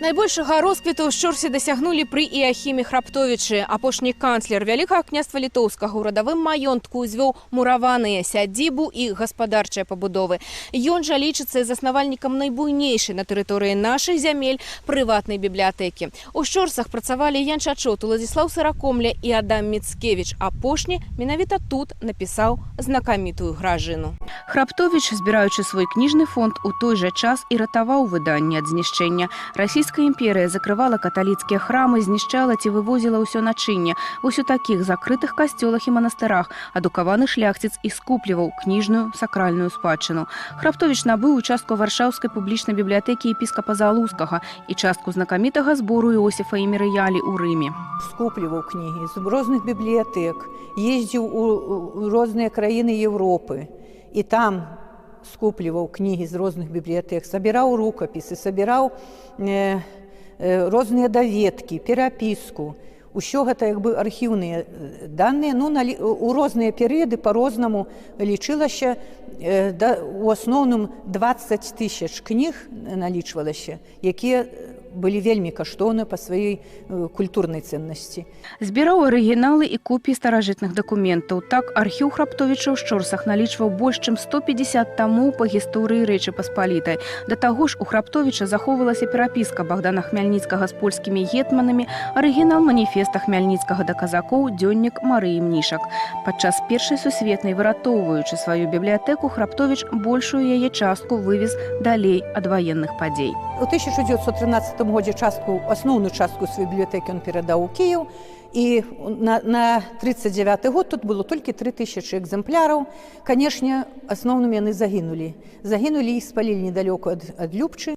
Найбольшага росквіту ў Шчорсе дасягнулі пры Іахіме Храптовічы. Апошні канцлер Вялікага княства літоўскага ў радавым маёнтку ўзвёў мураваныя сядзібу і гаспадарчыя пабудовы. Ён жа лічыцца заснавальнікам найбуйнейшай на тэрыторыі нашых зямель прыватнай бібліятэкі. У Шчорсах працавалі Ян Чачот, Уладзіслаў Сыракомля і Адам Міцкевіч. Апошні менавіта тут напісаў знакамітую гражыну. Храптовіч, збіраючы свой кніжны фонд, у той жа час і ратаваў выданне ад знішчэння. Расійская імперія закрывала каталіцкія храмы, знішчала ці вывозіла ўсё начынне. Вось у такіх закрытых касцёлах і манастырах адукаваны шляхціц і скупліваў кніжную сакральную спадчыну. Храптовіч набыў участку варшаўскай публічнай бібліятэкі епіскапа Залузскага і частку знакамітага збору Іосіфа і Мірыялі ў Рыме. Скупліваў кнігі з розных бібліятэк, ездзіў у розныя краіны Европы і там скупліваў кнігі з розных бібліятэк, сабіраў рукапісы, сабіраў розныя даведкі, перапіску. Усё гэта як бы архіўныя даныя, у розныя перыяды па-рознаму лічылася, у асноўным 20 000 кніг налічвалася, якія былі вельмі каштоўны па сваёй культурнай ценнасці. Збіраў арыгіналы і копіі старажытных дакументаў. Так, архіў Храптовіча ў Шчорсах налічваў больш чым 150 тамоў па гісторыі Рэчы Паспалітай. Да таго ж, у Храптовіча захоўвалася перапіска Богдана Хмяльніцкага з польскімі гетманамі, арыгінал маніфеста Хмяльніцкага да казакоў, дзённік Марыі Мнішак. Падчас Першай сусветнай, выратоўваючы сваю бібліятэку, Храптовіч большую яе частку вывез далей ад ваенных падзей. У 1913 годзе асноўную частку сваёй бібліятэкі ён перадаў у Кіеў, і на 1939 год тут было толькі 3000 экземпляраў. Канешне, асноўным яны загінулі. Загінулі і спалілі недалёку ад Любчы.